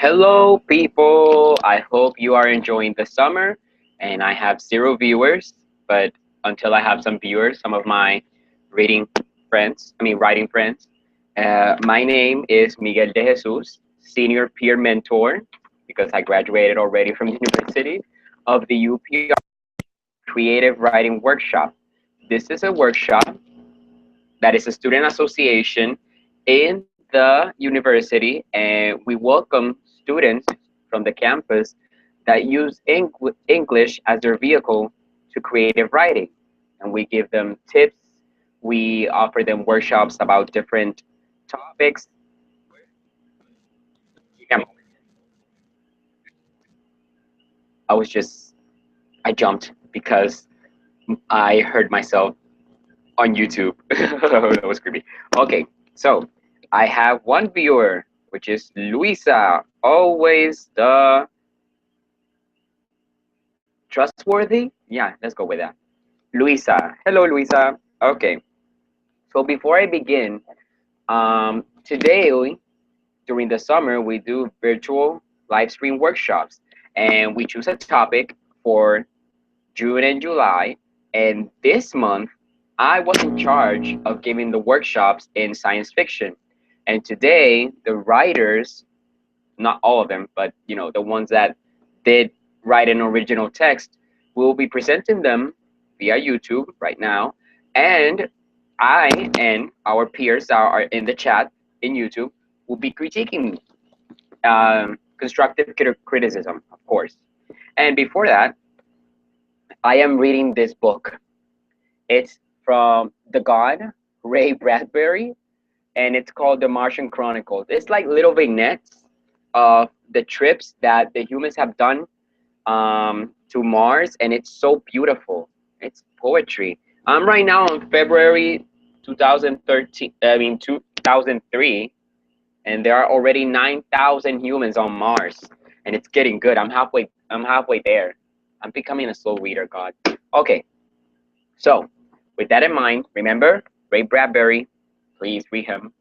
Hello, people. I hope you are enjoying the summer. And I have zero viewers, but until I have some viewers, some of my writing friends. My name is Miguel De Jesus, senior peer mentor, because I graduated already from the University of the UPR Creative Writing Workshop. This is a workshop that is a student association in the university, and we welcome students from the campus that use English as their vehicle to creative writing. And we give them tips, we offer them workshops about different topics. I was just, I jumped because I heard myself on YouTube. That was creepy. Okay, so I have one viewer, which is Luisa, always the trustworthy. Yeah, let's go with that. Luisa. Hello, Luisa. Okay, so before I begin, today during the summer we do virtual live stream workshops, and we choose a topic for June and July. And this month, I was in charge of giving the workshops in science fiction. And today, the writers, not all of them, but the ones that did write an original text, will be presenting them via YouTube right now. And I and our peers that are in the chat in YouTube will be critiquing constructive criticism, of course. And before that, I am reading this book. It's from the god Ray Bradbury, and it's called The Martian Chronicles. It's like little vignettes of the trips that the humans have done to Mars, and it's so beautiful. It's poetry. I'm right now on February 2013. I mean 2003, and there are already 9,000 humans on Mars, and it's getting good. I'm halfway. I'm halfway there. I'm becoming a slow reader, God. Okay, so with that in mind, remember Ray Bradbury, please read him.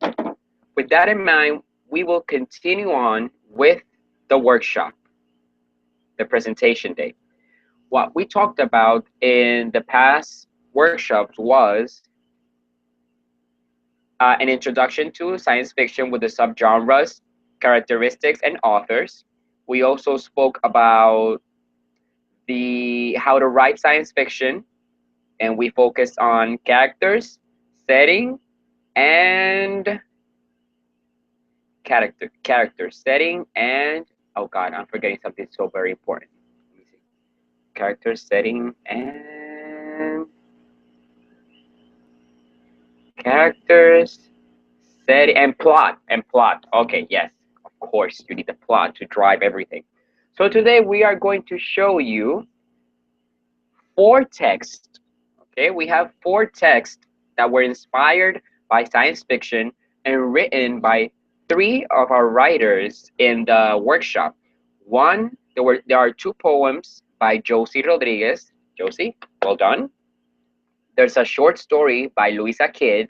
With that in mind, we will continue on with the workshop, the presentation day. What we talked about in the past workshops was an introduction to science fiction with the subgenres, characteristics, and authors. We also spoke about the how to write science fiction, and we focused on characters, setting, and character setting, and oh god, I'm forgetting something so very important. Let me see. Character setting and characters setting and plot. Okay, yes, of course you need the plot to drive everything. So today we are going to show you four texts. Okay, we have four texts that were inspired by science fiction and written by three of our writers in the workshop. One, there are two poems by Josie Rodriguez. Josie, well done. There's a short story by Luisa Kidd,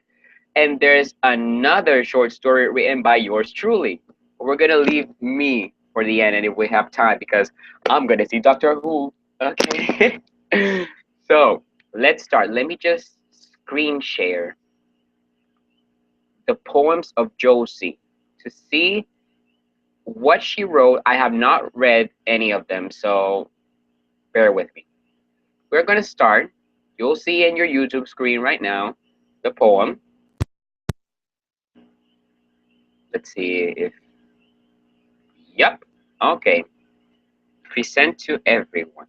and there's another short story written by yours truly. We're gonna leave me for the end, and if we have time, because I'm gonna see Doctor Who. Okay. So let's start. Let me just screen share the poems of Josie to see what she wrote. I have not read any of them, so bear with me. We're going to start. You'll see in your YouTube screen right now the poem. Let's see if, yep, okay. Present to everyone.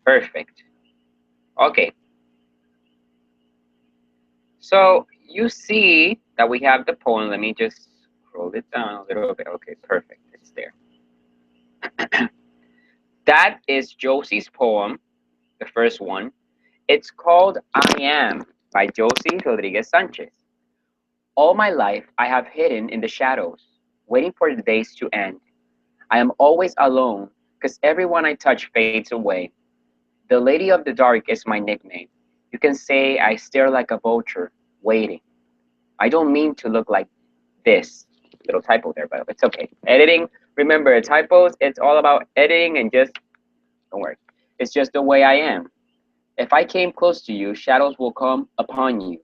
Perfect. Okay. So you see that we have the poem. Let me just scroll it down a little bit. Okay, perfect. It's there. That is Josie's poem, the first one. It's called I Am by Josie Rodriguez Sanchez. All my life I have hidden in the shadows, waiting for the days to end. I am always alone, because everyone I touch fades away. The Lady of the Dark is my nickname. You can say I stare like a vulture, waiting. I don't mean to look like this, little typo there, but it's okay. Editing, remember, typos, it's all about editing and just, don't worry. It's just the way I am. If I came close to you, shadows will come upon you,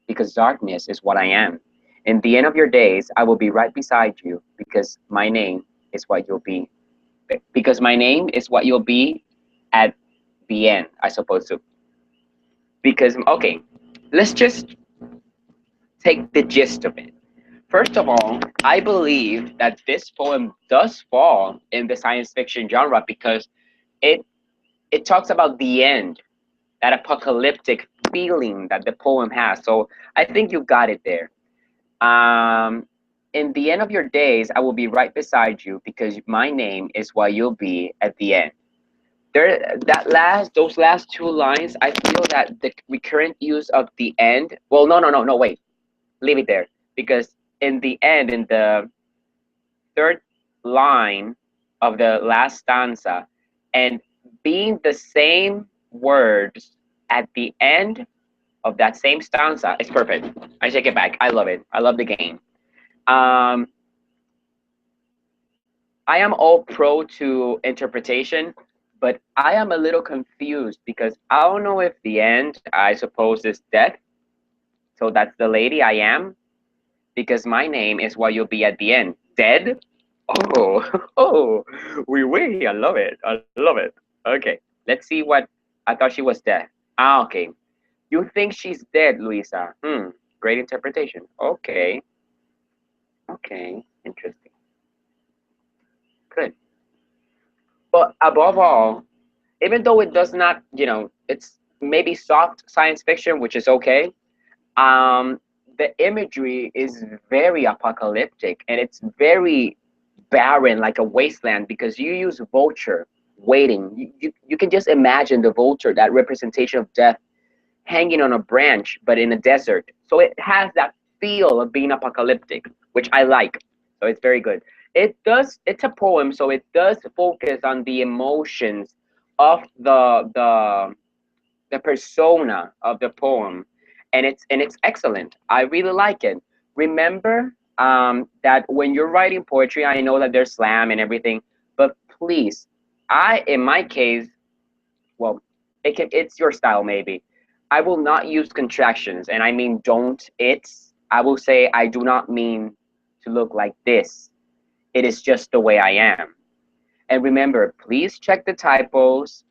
because darkness is what I am. In the end of your days, I will be right beside you, because my name is what you'll be. Because my name is what you'll be at the end, I suppose to. Because, okay, let's just take the gist of it. First of all, I believe that this poem does fall in the science fiction genre because it it talks about the end, that apocalyptic feeling that the poem has. So I think you got it there. Um, in the end of your days, I will be right beside you because my name is what you'll be at the end. There, those last two lines, I feel that the recurrent use of the end. Well, no, wait, leave it there because in the end, in the third line of the last stanza, and being the same words at the end of that same stanza is perfect. I take it back. I love it. I love the game. Um, I am all pro to interpretation, but I am a little confused because I don't know if the end, I suppose, is death. So that's the lady I am, because my name is what you'll be at the end. Dead? Oh, oh, oui, I love it. I love it. Okay, let's see what I thought she was dead. Ah, okay. You think she's dead, Luisa? Great interpretation. Okay, okay, interesting. Good. But above all, even though it does not, it's maybe soft science fiction, which is okay. Um, the imagery is very apocalyptic and it's very barren, like a wasteland, because you use vulture waiting. You can just imagine the vulture, that representation of death, hanging on a branch, but in a desert. So it has that feel of being apocalyptic, which I like. So it's very good. It's a poem, so it does focus on the emotions of the persona of the poem, and it's excellent. I really like it. Remember that when you're writing poetry, I know that there's slam and everything, but please, in my case, well, it's your style maybe. I will not use contractions, and I mean don't. I will say I do not mean to look like this. It is just the way I am. And remember, please check the typos.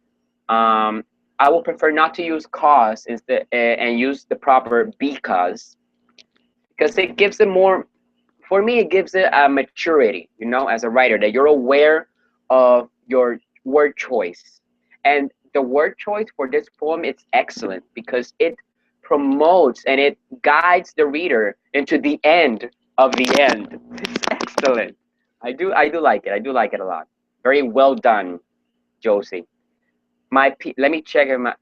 Um, I will prefer not to use cause instead and use the proper because it gives it more. For me, it gives it a maturity, as a writer, that you're aware of your word choice. And the word choice for this poem is excellent because it promotes and it guides the reader into the end of the end. It's excellent. I do like it. I do like it a lot. Very well done, Josie. Let me check my.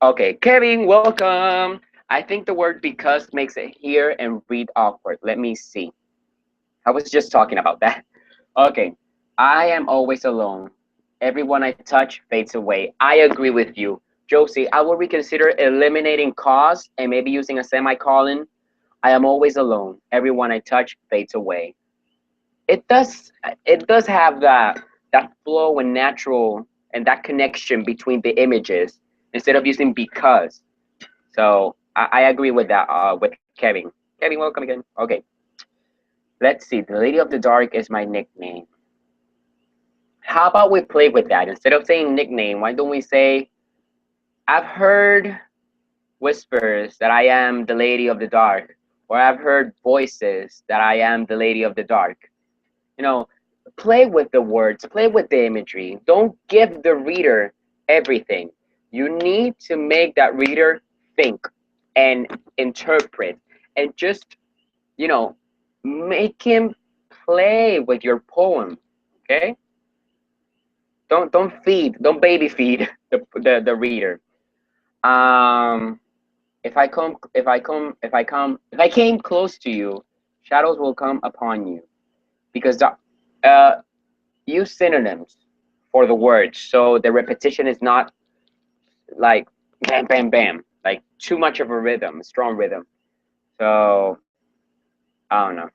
Okay, Kevin, welcome. I think the word because makes it hear and read awkward. Let me see. I was just talking about that. Okay, I am always alone. Everyone I touch fades away. I agree with you. Josie, I will reconsider eliminating cause and maybe using a semicolon. I am always alone. Everyone I touch fades away. It does have that flow and natural and that connection between the images instead of using because. So I agree with that with Kevin. Kevin, welcome again. Okay. Let's see. The Lady of the Dark is my nickname. How about we play with that? Instead of saying nickname, why don't we say, I've heard whispers that I am the Lady of the Dark, or I've heard voices that I am the Lady of the Dark. You know, play with the words, play with the imagery. Don't give the reader everything. You need to make that reader think and interpret and just, you know, make him play with your poem. Okay? Don't baby feed the reader. Um if I came close to you, shadows will come upon you. Because use synonyms for the words so the repetition is not like bam bam bam, like too much of a rhythm, strong rhythm. So I don't know.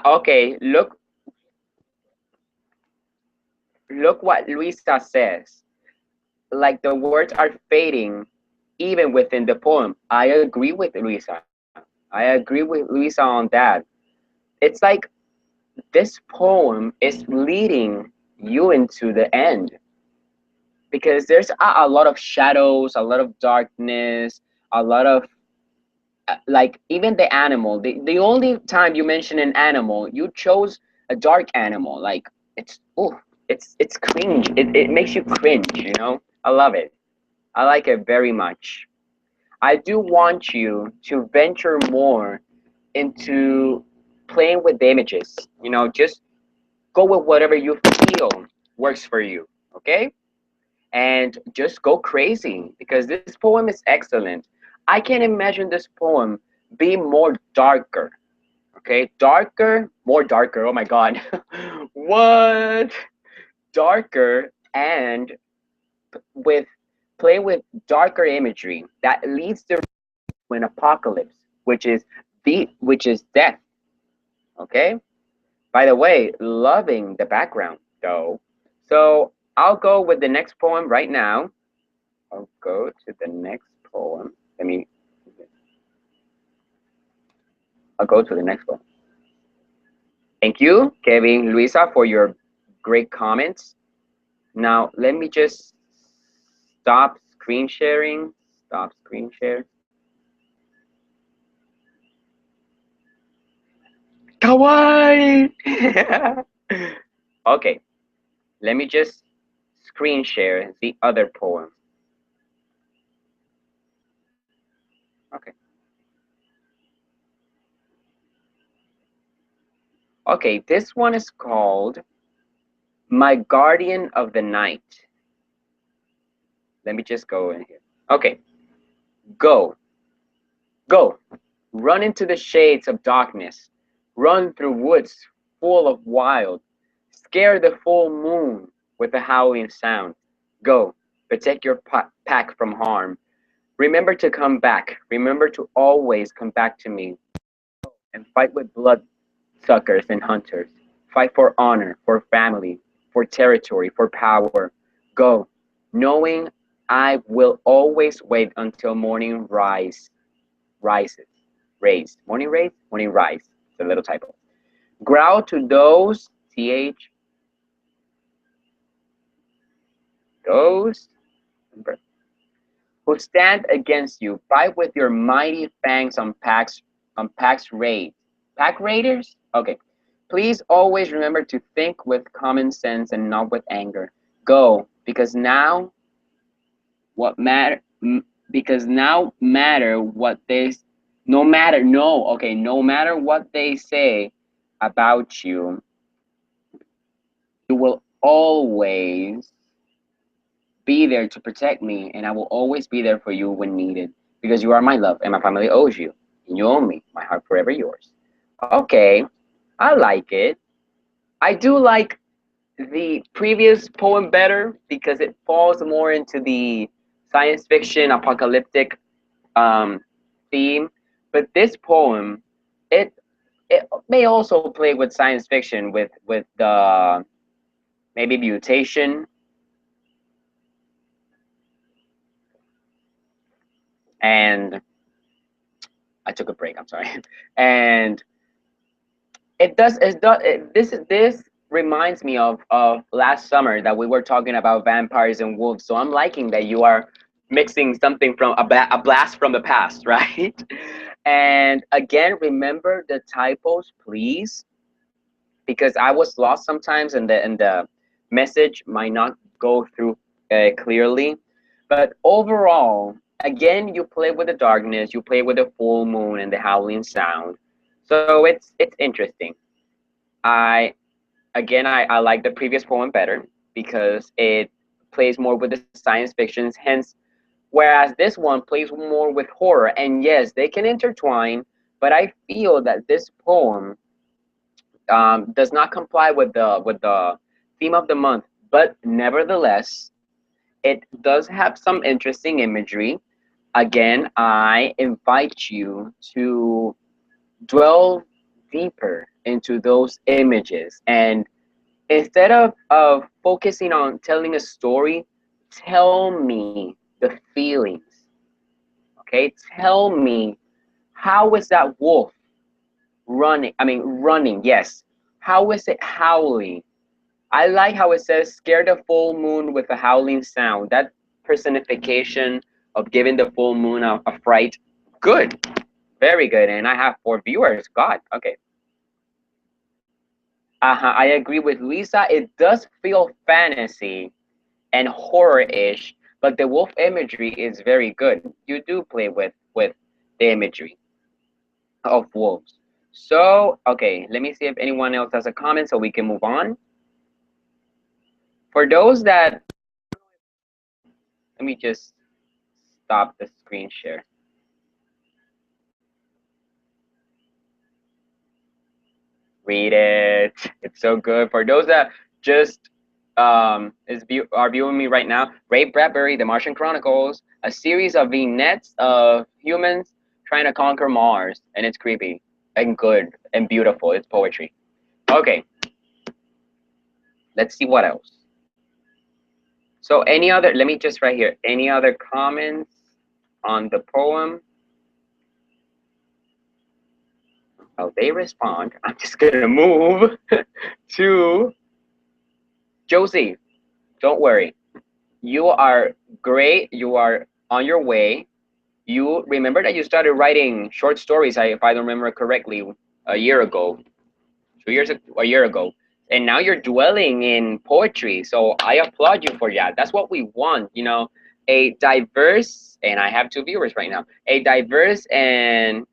Okay, look what Luisa says. Like the words are fading even within the poem. I agree with Luisa. I agree with Luisa on that. It's like this poem is leading you into the end because there's a lot of shadows, a lot of darkness, a lot of like even the animal. The only time you mention an animal, you chose a dark animal. Like it's oh, it's cringe. It makes you cringe. You know, I love it. I like it very much. I do want you to venture more into playing with the images. You know, just go with whatever you feel works for you. Okay, and just go crazy because this poem is excellent. I can imagine this poem being more darker. Okay, darker, more darker. Oh my god, what? Darker and with playing with darker imagery that leads to an apocalypse, which is death. Okay. By the way, loving the background though. So I'll go with the next poem right now. I'll go to the next poem. Let me. I'll go to the next one. Thank you, Kevin, Luisa, for your great comments. Now let me just stop screen sharing. Stop screen share. Kawaii. Okay, let me just screen share the other poem. Okay. Okay, this one is called My Guardian of the Night. Let me just go in here. Okay, go, go. Run into the shades of darkness. Run through woods full of wild. Scare the full moon with a howling sound. Go, protect your pack from harm. Remember to come back. Remember to always come back to me and fight with bloodsuckers and hunters. Fight for honor, for family, for territory, for power. Go, knowing I will always wait until morning rises. Raise. Morning raise? Morning rise. It's a little typo. Growl to those, TH, those who stand against you. Fight with your mighty fangs on Pack's raid. Pack raiders? Okay. Please always remember to think with common sense and not with anger. Go, because now what matter because now matter what they no matter no okay no matter what they say about you, you will always be there to protect me, and I will always be there for you when needed because you are my love and my family owes you, and you owe me. My heart forever yours. Okay, I like it. I do like the previous poem better because it falls more into the science fiction apocalyptic theme. But this poem, it it may also play with science fiction with the maybe mutation and I took a break. I'm sorry, and this reminds me of last summer that we were talking about vampires and wolves. So I'm liking that you are mixing something from a blast from the past, right? And again, remember the typos, please, because I was lost sometimes, and the message might not go through clearly. But overall, again, you play with the darkness, you play with the full moon and the howling sound. So it's interesting. I I like the previous poem better because it plays more with the science fictions, hence whereas this one plays more with horror. And yes, they can intertwine, but I feel that this poem does not comply with the theme of the month. But nevertheless, it does have some interesting imagery. again, I invite you to dwell deeper into those images. And instead of focusing on telling a story, tell me the feelings. Okay, tell me, how is that wolf running? I mean, running, yes. How is it howling? I like how it says, scare the full moon with a howling sound. That personification of giving the full moon a fright. Good. Very good. And I have 4 viewers. God. Okay. I agree with Lisa. It does feel fantasy and horror-ish, but the wolf imagery is very good. You do play with the imagery of wolves. So, okay, let me see if anyone else has a comment so we can move on. For those that, let me just stop the screen share. Read it. It's so good. For those that just are viewing me right now, Ray Bradbury, The Martian Chronicles, a series of vignettes of humans trying to conquer Mars, and it's creepy and good and beautiful. It's poetry. Okay, let's see what else. So any other, let me just right here, any other comments on the poem? How they respond. I'm just gonna move to Josie. Don't worry. You are great. You are on your way. You remember that you started writing short stories, if I don't remember correctly, a year ago, 2 years, a year ago, and now you're dwelling in poetry. So I applaud you for that. That's what we want, you know, a diverse, and I have 2 viewers right now, a diverse and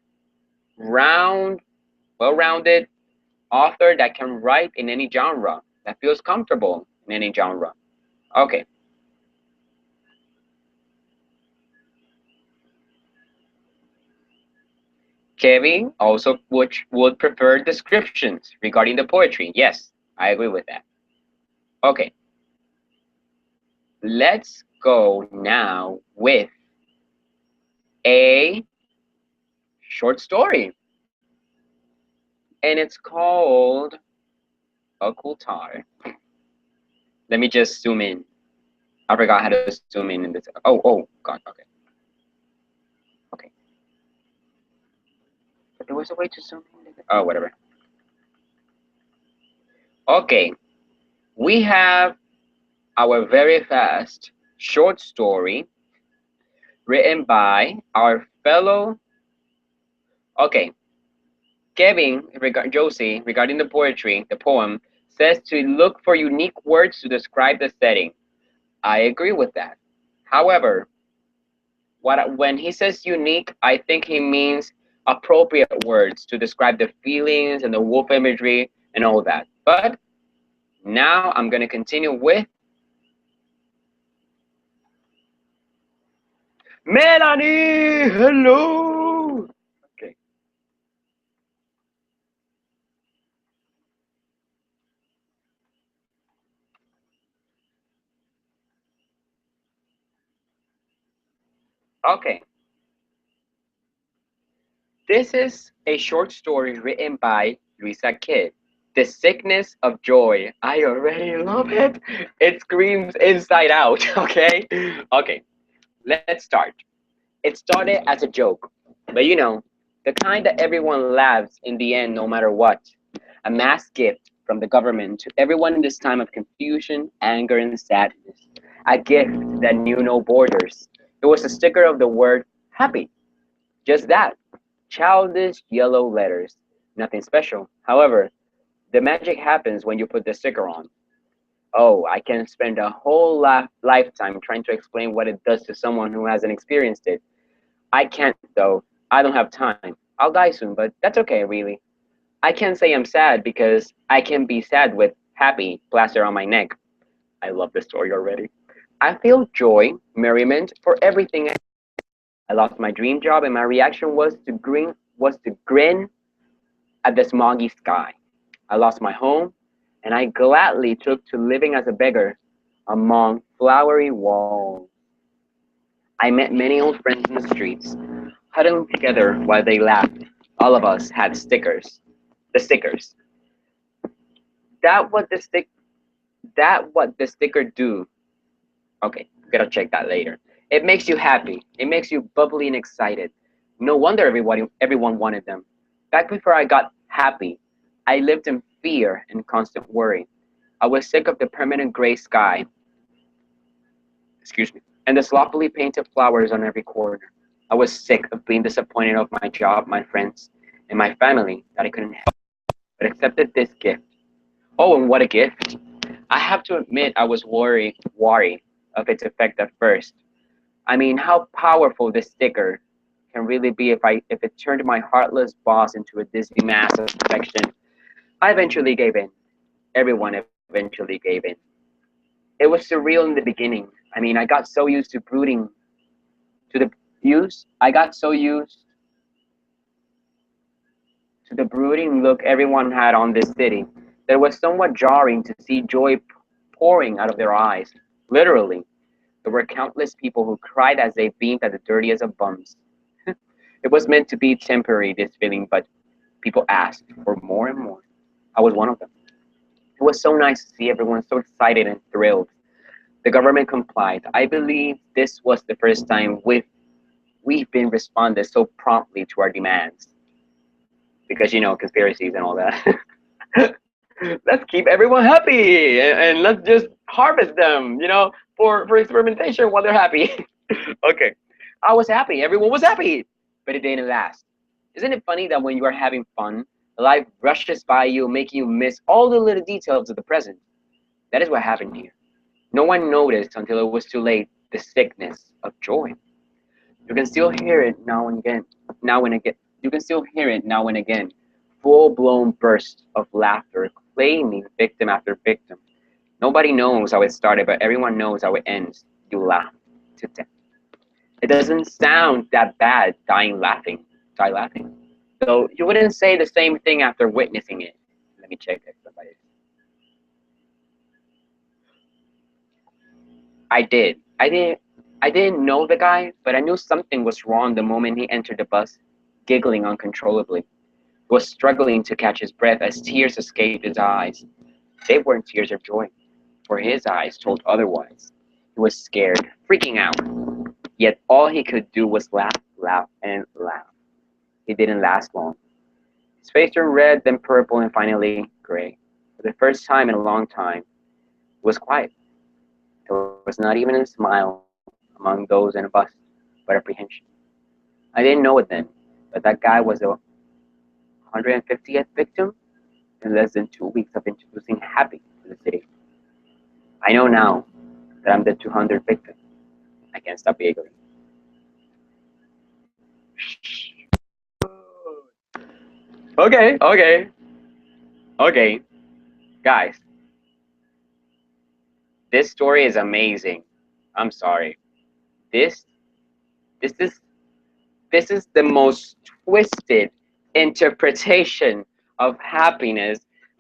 well-rounded author that can write in any genre, that feels comfortable in any genre. Okay. Kevin also would prefer descriptions regarding the poetry. Yes, I agree with that. Okay. Let's go now with a short story. And it's called Ocultar. Let me just zoom in. I forgot how to zoom in this. Oh, God, okay. Okay. But there was a way to zoom in. Oh, whatever. Okay. We have our very first short story written by our fellow. Okay. Kevin, Josie, regarding the poetry, the poem, says to look for unique words to describe the setting. I agree with that. However, when he says unique, I think he means appropriate words to describe the feelings and the wolf imagery and all that. But now I'm going to continue with Melanie. Hello. Okay. Okay. This is a short story written by Luisa Kidd. The Sickness of Joy. I already love it. It screams inside out, okay? Okay, let's start. It started as a joke, but you know, the kind that everyone laughs in the end no matter what. A mass gift from the government to everyone in this time of confusion, anger, and sadness. A gift that knew no borders. It was a sticker of the word happy. Just that. Childish yellow letters. Nothing special. However, the magic happens when you put the sticker on. Oh, I can spend a whole lifetime trying to explain what it does to someone who hasn't experienced it. I can't, though. I don't have time. I'll die soon, but that's okay, really. I can't say I'm sad because I can be sad with happy plastered on my neck. I love this story already. I feel joy, merriment for everything. I lost my dream job, and my reaction was to grin at the smoggy sky. I lost my home, and I gladly took to living as a beggar among flowery walls. I met many old friends in the streets, huddling together while they laughed. All of us had stickers. The stickers. That what the stick that what the sticker do. Okay, gotta check that later. It makes you happy. It makes you bubbly and excited. No wonder everyone wanted them. Back before I got happy, I lived in fear and constant worry. I was sick of the permanent gray sky, excuse me, and the sloppily painted flowers on every corner. I was sick of being disappointed of my job, my friends, and my family that I couldn't help but accepted this gift. Oh, and what a gift! I have to admit I was worried of its effect at first. I mean, how powerful this sticker can really be if it turned my heartless boss into a dizzy mass of affection. I eventually gave in. Everyone eventually gave in. It was surreal in the beginning. I mean, I got so used to brooding to the use. I got so used to the brooding look everyone had on this city that it was somewhat jarring to see joy pouring out of their eyes. Literally, there were countless people who cried as they beamed at the dirtiest of bums. It was meant to be temporary, this feeling, but people asked for more and more. I was one of them. It was so nice to see everyone so excited and thrilled. The government complied. I believe this was the first time we've been responded so promptly to our demands. Because conspiracies and all that. Let's keep everyone happy and let's just harvest them, for experimentation while they're happy. Okay. I was happy. Everyone was happy. But it didn't last. Isn't it funny that when you are having fun, life rushes by you, making you miss all the little details of the present? That is what happened here. No one noticed until it was too late the sickness of joy. You can still hear it now and again. Now and again. You can still hear it now and again. Full-blown bursts of laughter claiming victim after victim. Nobody knows how it started, but everyone knows how it ends. You laugh to death. It doesn't sound that bad, die laughing. So you wouldn't say the same thing after witnessing it. Let me check if somebody. I did. I didn't know the guy, but I knew something was wrong the moment he entered the bus, giggling uncontrollably. He was struggling to catch his breath as tears escaped his eyes. They weren't tears of joy, for his eyes told otherwise. He was scared, freaking out. Yet all he could do was laugh, and laugh. He didn't last long. His face turned red, then purple, and finally gray. For the first time in a long time, it was quiet. There was not even a smile among those in a bus, but apprehension. I didn't know it then, but that guy was the 150th victim in less than 2 weeks of introducing happy to the city. I know now that I'm the 200th victim. I can't stop giggling. Okay, okay, guys. This story is amazing. I'm sorry. This, this is, this is the most twisted interpretation of happiness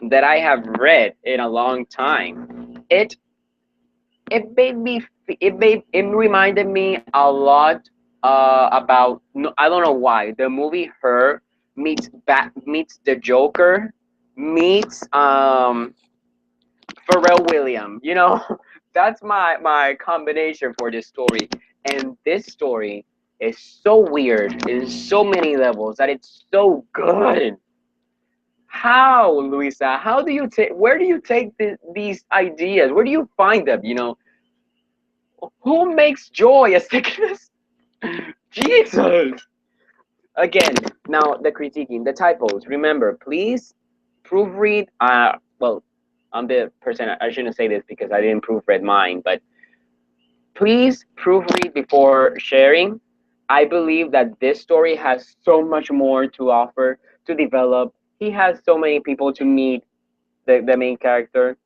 that I have read in a long time. It made me it reminded me a lot about, no, I don't know why, the movie Her meets the Joker meets Pharrell Williams. That's my combination for this story. And this story is so weird in so many levels that it's so good. How, Luisa? How do you take? Where do you take these ideas? Where do you find them? Who makes joy a sickness? Jesus. Again, now the critiquing, the typos. Remember, please proofread. Well, I'm the person. I shouldn't say this because I didn't proofread mine, but please proofread before sharing. I believe that this story has so much more to offer, to develop. He has so many people to meet, the main character.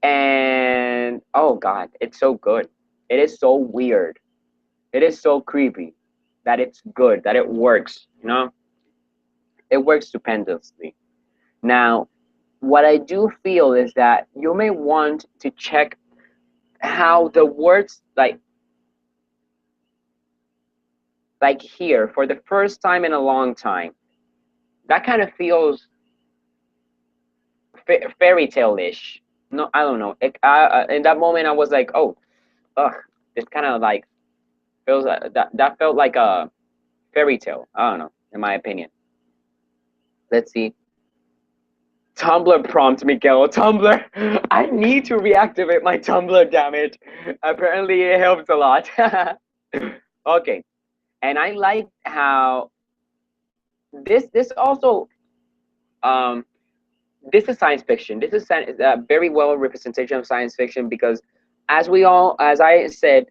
And oh God, it's so good. It is so weird. It is so creepy that it's good, that it works, It works stupendously. Now, what I do feel is that you may want to check how the words, like, like here for the first time in a long time. That kind of feels fairy tale-ish. No, I don't know. In that moment, I was like, oh, ugh, this kind of like feels that felt like a fairy tale. I don't know, in my opinion. Let's see. Tumblr prompt, Miguel. Tumblr. I need to reactivate my Tumblr, damn it. Apparently, it helps a lot. Okay, and I like how this also um this is science fiction. This is a very well representation of science fiction because, as I said,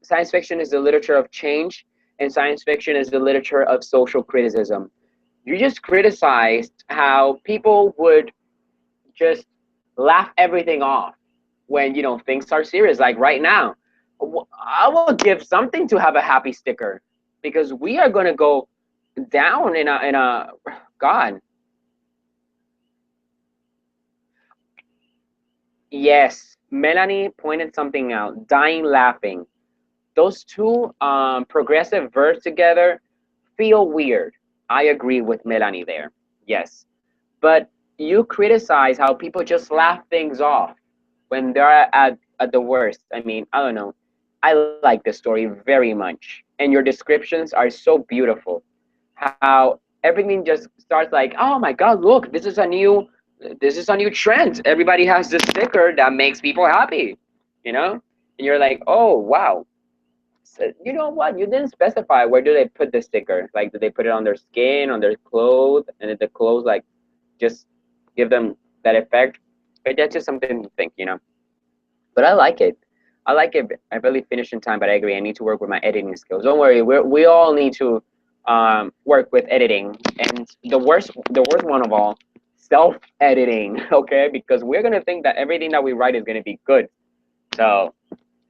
science fiction is the literature of change, and science fiction is the literature of social criticism. You just criticized how people would just laugh everything off when things are serious. Like right now, I will give something to have a happy sticker because we are gonna go down in a God. Yes, Melanie pointed something out. Dying laughing. Those two progressive verbs together feel weird. I agree with Melanie there. Yes, but you criticize how people just laugh things off when they're at the worst. I mean, I don't know. I like this story very much, and your descriptions are so beautiful. How everything just starts like, oh my God, look, this is a new trend. Everybody has this sticker that makes people happy, and you're like, oh wow. So, you know what? You didn't specify where do they put the sticker. Like, do they put it on their skin, on their clothes, and if the clothes like just give them that effect? But that's just something to think. But I like it. I like it. I really finished in time, but I agree. I need to work with my editing skills. Don't worry. We all need to work with editing. And the worst one of all, self-editing. Okay, because we're gonna think that everything that we write is gonna be good. So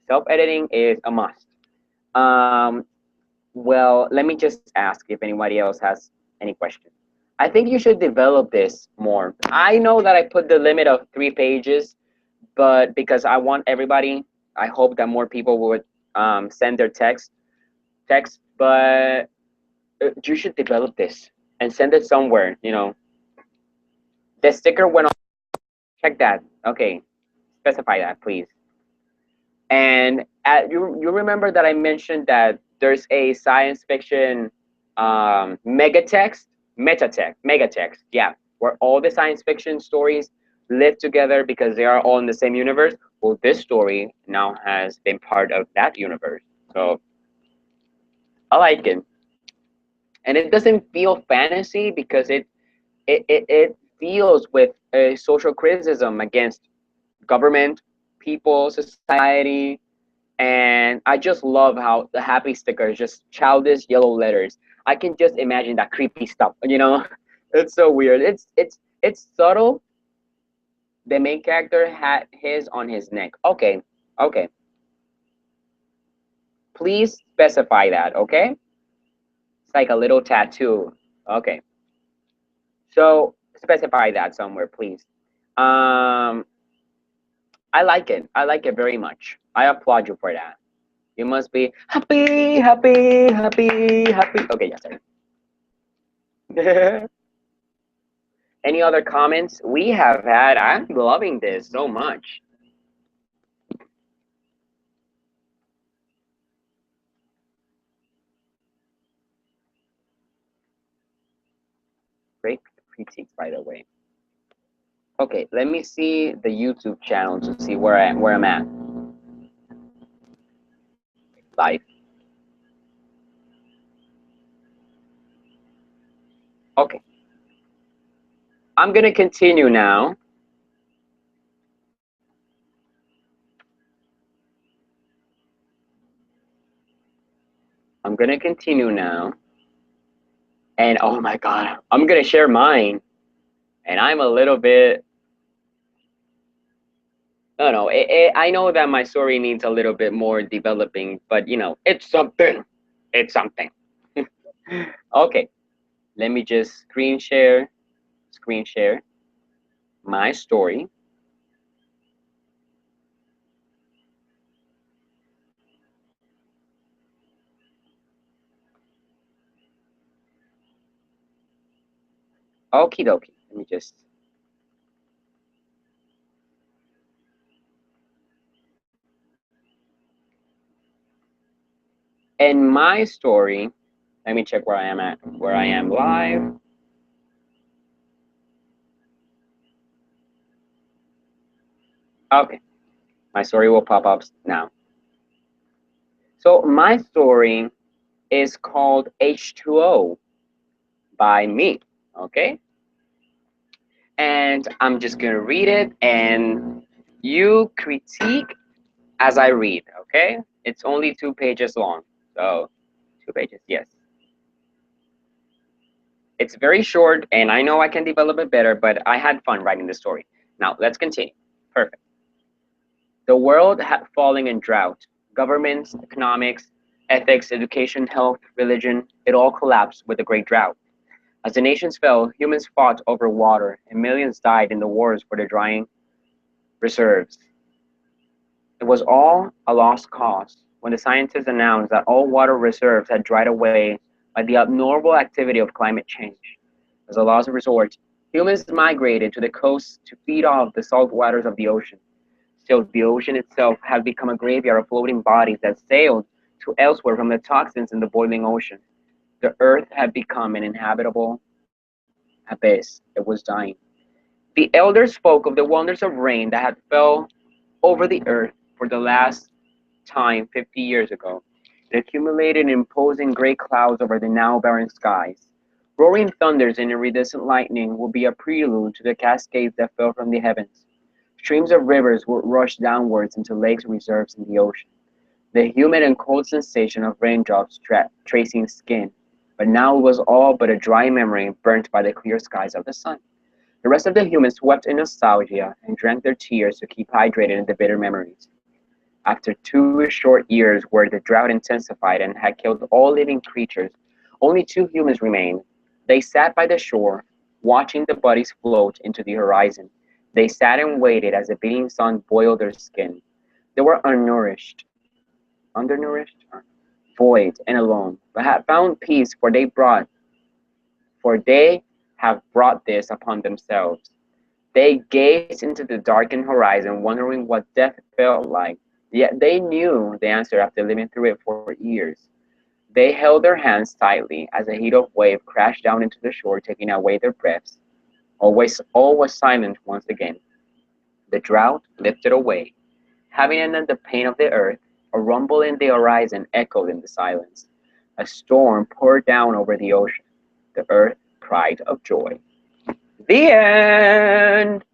self-editing is a must. Um, well, let me just ask if anybody else has any questions. I think you should develop this more. I know that I put the limit of 3 pages, but because I want everybody, I hope that more people would send their text. But you should develop this and send it somewhere. The sticker went on. Check that. Okay, specify that, please. And you remember that I mentioned that there's a science fiction megatext, yeah, where all the science fiction stories live together because they are all in the same universe. Well, this story now has been part of that universe. So I like it. And it doesn't feel fantasy because it deals with a social criticism against government, people, society. And I just love how the happy sticker is just childish yellow letters. I can just imagine that creepy stuff. It's so weird. It's subtle. The main character had his on his neck. Okay, okay. Please specify that, okay? It's like a little tattoo. Okay. So specify that somewhere, please. Um, I like it. I like it very much. I applaud you for that. You must be happy, happy, happy, happy. Okay, yes, sir. Any other comments we have had? I'm loving this so much. Great critiques, by the way. Okay, let me see the YouTube channel to see where I'm at. Live. Okay. I'm gonna continue now. I'm gonna continue now. And oh my God, I'm gonna share mine. And I'm a little bit, I don't know. I know that my story needs a little bit more developing, but it's something. It's something. Okay, let me just screen share my story. Okie dokie. Let me just. In my story, let me check where I am at. Where I am live. Okay, my story will pop up now. So my story is called H2O by me. Okay, and I'm just gonna read it, and you critique as I read. Okay, it's only 2 pages long, so 2 pages. Yes, it's very short, and I know I can develop it better, but I had fun writing the story. Now let's continue. Perfect. The world had fallen in drought. Governments, economics, ethics, education, health, religion, it all collapsed with the Great Drought. As the nations fell, humans fought over water, and millions died in the wars for the drying reserves. It was all a lost cause when the scientists announced that all water reserves had dried away by the abnormal activity of climate change. As a last resort, humans migrated to the coast to feed off the salt waters of the ocean. Still, the ocean itself had become a graveyard of floating bodies that sailed to elsewhere from the toxins in the boiling ocean. The earth had become an inhabitable abyss. It was dying. The elders spoke of the wonders of rain that had fell over the earth for the last time 50 years ago. It accumulated in imposing gray clouds over the now barren skies. Roaring thunders and iridescent lightning would be a prelude to the cascades that fell from the heavens. Streams of rivers would rush downwards into lakes reserves in the ocean. The humid and cold sensation of raindrops tracing skin, but now it was all but a dry memory burnt by the clear skies of the sun. The rest of the humans wept in nostalgia and drank their tears to keep hydrated in the bitter memories. After 2 short years where the drought intensified and had killed all living creatures, only 2 humans remained. They sat by the shore, watching the bodies float into the horizon. They sat and waited as the beating sun boiled their skin. They were undernourished, void, and alone, but had found peace, for they have brought this upon themselves. They gazed into the darkened horizon, wondering what death felt like. Yet they knew the answer after living through it for years. They held their hands tightly as a heat of wave crashed down into the shore, taking away their breaths. All was silent once again. The drought lifted away, having ended the pain of the earth. A rumble in the horizon echoed in the silence. A storm poured down over the ocean. The earth cried of joy. The end!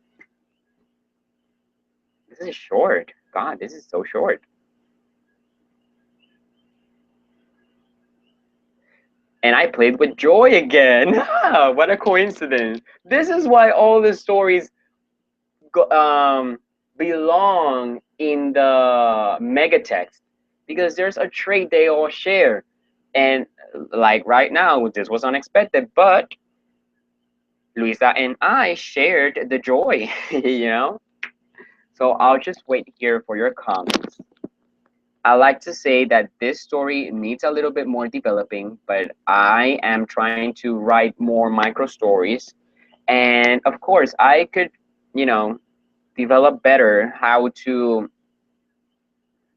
This is short. God, this is so short. And I played with joy again. What a coincidence. This is why all the stories belong in the megatext, because there's a trait they all share. And like right now, this was unexpected, but Luisa and I shared the joy, you know? So I'll just wait here for your comments. I like to say that this story needs a little bit more developing, but I am trying to write more micro stories. And of course, I could, you know, develop better how to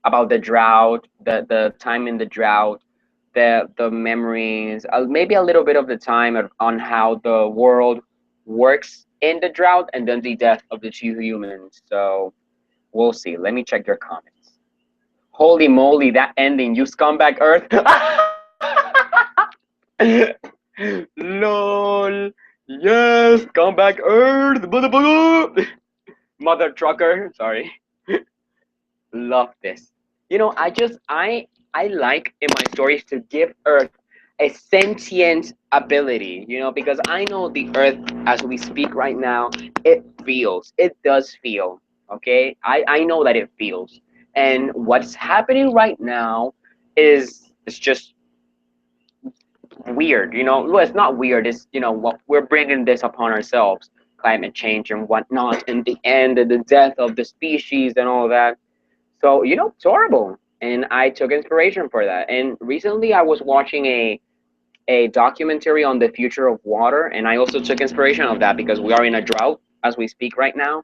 about the drought, the time in the drought, the memories, maybe a little bit of the time on how the world works in the drought, and then the death of the 2 humans. So we'll see. Let me check your comments. Holy moly, that ending, you scumbag Earth. Lol. Yes, scumbag Earth. Mother trucker. Sorry. Love this. You know, I like in my stories to give Earth a sentient ability, you know, because I know the Earth as we speak right now, it does feel, okay? I know that it feels. And what's happening right now is just weird, you know. Well, it's not weird, it's, you know, what we're bringing this upon ourselves, climate change and whatnot, and the end and the death of the species and all that. So, you know, it's horrible. And I took inspiration for that. And recently I was watching a documentary on the future of water, and I also took inspiration of that because we are in a drought as we speak right now.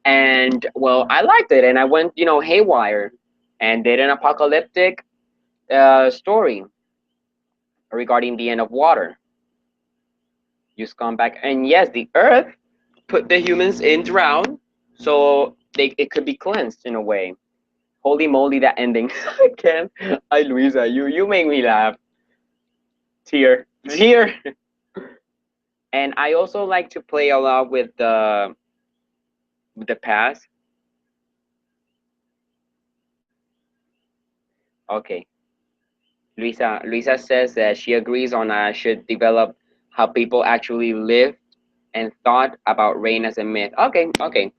And well, I liked it, and I went, haywire, and did an apocalyptic story regarding the end of water. Just come back, and yes, the Earth put the humans in drought, so it could be cleansed in a way. Holy moly, that ending! I can't. I Luisa, you make me laugh. Tear, tear. And I also like to play a lot with the past. Okay, Luisa says that she agrees on should develop how people actually live and thought about rain as a myth. Okay, okay.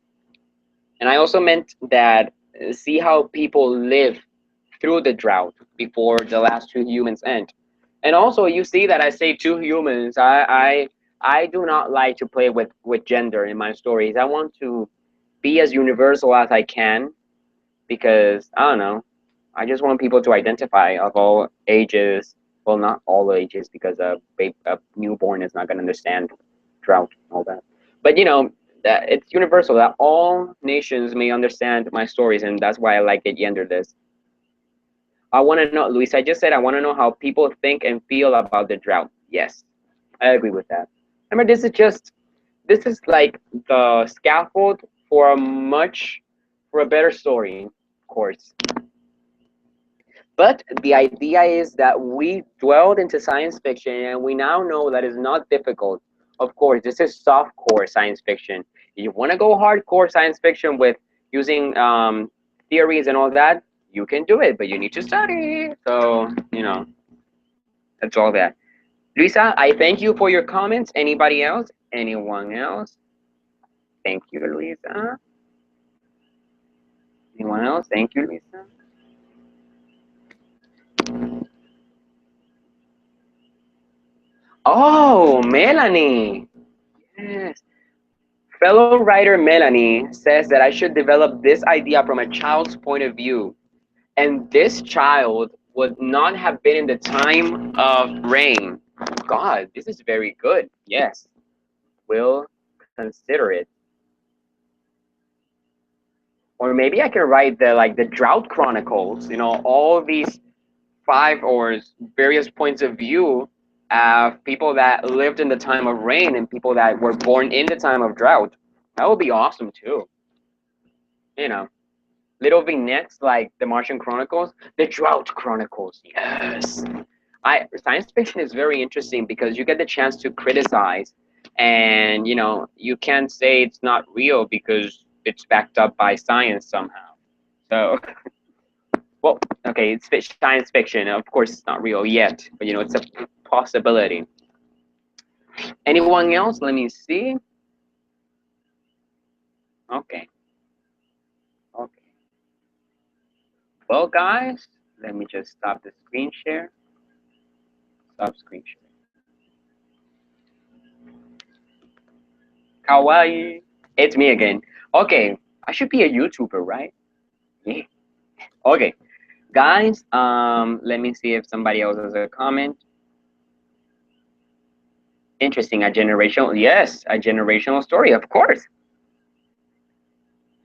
And I also meant that see how people live through the drought before the last two humans end. And also, you see that I say two humans. I do not like to play with gender in my stories. I want to be as universal as I can because I don't know. I just want people to identify of all ages. Well, not all ages because a newborn is not going to understand drought and all that. But that it's universal that all nations may understand my stories, and that's why I like it gender this. I want to know, Luis. I just said I want to know how people think and feel about the drought. Yes, I agree with that. Remember, this is like the scaffold for for a better story, of course. But the idea is that we dwelled into science fiction, and we now know that it's not difficult. Of course, this is softcore science fiction. If you want to go hardcore science fiction with using theories and all that, you can do it, but you need to study. So, that's all that. Luisa, I thank you for your comments. Anybody else? Anyone else? Thank you, Luisa. Anyone else? Thank you, Luisa. Oh, Melanie. Yes. Fellow writer Melanie says that I should develop this idea from a child's point of view. And this child would not have been in the time of rain. God, this is very good. Yes, we'll consider it. Or maybe I can write the drought chronicles, all these five or various points of view of people that lived in the time of rain and people that were born in the time of drought. That would be awesome too. You know, little vignettes like the Martian Chronicles, the Drought Chronicles. Yes. I Science fiction is very interesting because you get the chance to criticize, and you can't say it's not real because it's backed up by science somehow. So, well, okay, it's science fiction. Of course, it's not real yet, but it's a possibility. Anyone else? Let me see. Okay. Okay. Well, guys, let me just stop the screen share. Stop screen share. Kawaii. It's me again. Okay, I should be a YouTuber, right? Yeah. Okay, guys. Let me see if somebody else has a comment. Interesting. A generational. Yes, a generational story. Of course.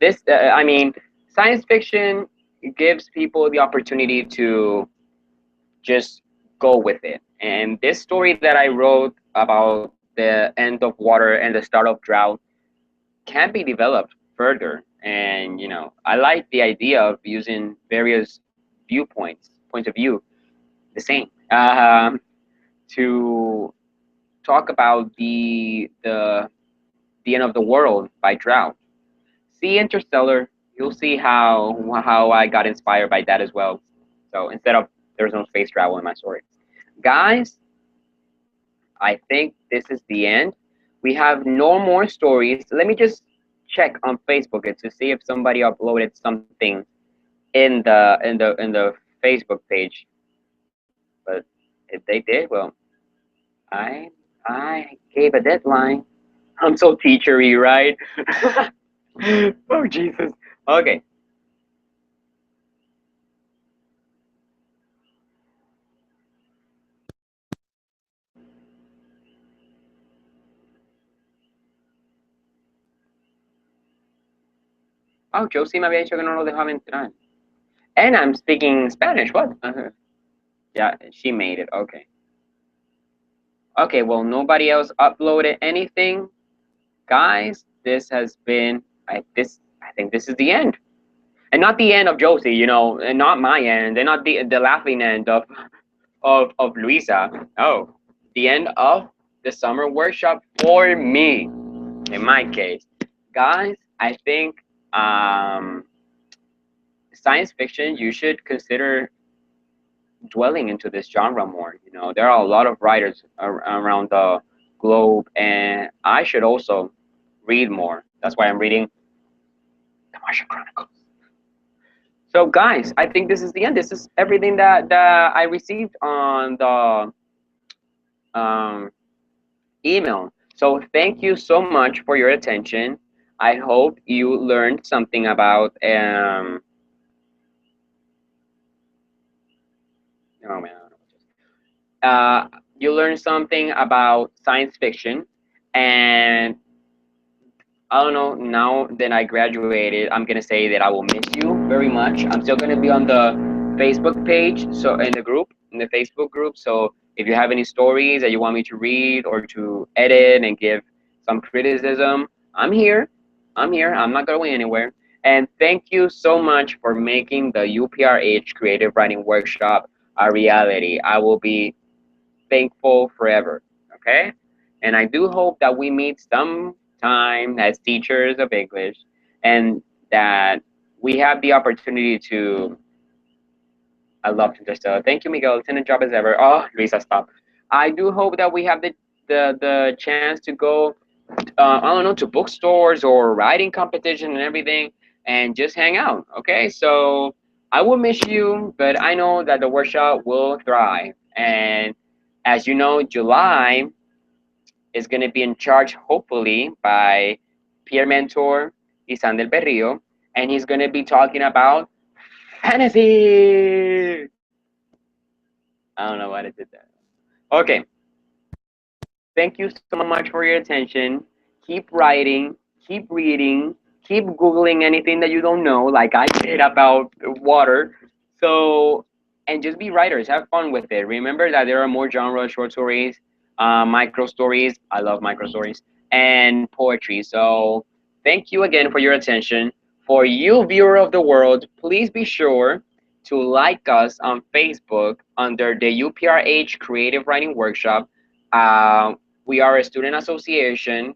I mean, science fiction gives people the opportunity to just go with it. And this story that I wrote about the end of water and the start of drought can be developed further. And I like the idea of using various points of view, the same, to talk about the end of the world by drought. See Interstellar, you'll see how I got inspired by that as well. So instead of there's no space travel in my story, guys, I think this is the end. We have no more stories. Let me just check on Facebook to see if somebody uploaded something in the Facebook page. But if they did, well, I I gave a deadline. I'm so teachery, right? Oh Jesus. Okay. Oh, Josie me había dicho que no lo dejaba entrar. And I'm speaking Spanish. What? Yeah, she made it. Okay. Okay, well, nobody else uploaded anything. Guys, this has been, I think this is the end. And not the end of Josie, you know, and not my end, and not the laughing end of Luisa. No, the end of the summer workshop for me, in my case. Guys, I think um, science fiction, you should consider dwelling into this genre more. You know, there are a lot of writers around the globe, and I should also read more. That's why I'm reading The Martian Chronicles. So, guys, I think this is the end. This is everything that I received on the email. So, thank you so much for your attention. I hope you learned something about oh man, you learned something about science fiction, and I don't know. Now that I graduated, I'm gonna say that I will miss you very much. I'm still gonna be on the Facebook page, so in the Facebook group. So if you have any stories that you want me to read or to edit and give some criticism, I'm here. I'm here. I'm not going anywhere. And thank you so much for making the UPRH Creative Writing Workshop a reality. I will be thankful forever. Okay? And I do hope that we meet sometime as teachers of English and that we have the opportunity to. I love to just thank you, Miguel. It's in a job as ever. Oh, Luisa, stop. I do hope that we have the chance to go, I don't know, to bookstores or writing competition and everything, and just hang out. Okay, so I will miss you, but I know that the workshop will thrive. And as you know, July is going to be in charge, hopefully, by peer mentor Isan del Berrio, and he's going to be talking about fantasy. I don't know why I did that. Okay, thank you so much for your attention. Keep writing, keep reading, keep Googling anything that you don't know, like I did about water. So, and just be writers, have fun with it. Remember that there are more genres, short stories, micro stories. I love micro stories, and poetry. So, thank you again for your attention. For you, viewer of the world, please be sure to like us on Facebook under the UPRH Creative Writing Workshop. We are a student association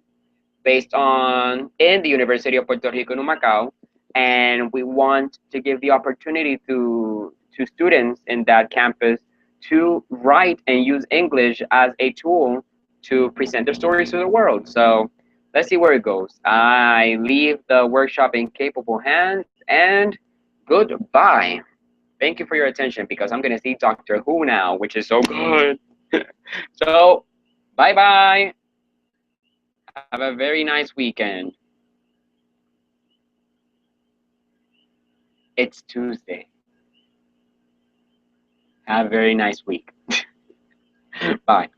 based on in the University of Puerto Rico, Numacao, and we want to give the opportunity to students in that campus to write and use English as a tool to present their stories to the world. So let's see where it goes. I leave the workshop in capable hands, and goodbye. Thank you for your attention because I'm gonna see Doctor Who now, which is so good. So bye bye. Have a very nice weekend. It's Tuesday. Have a very nice week. Bye.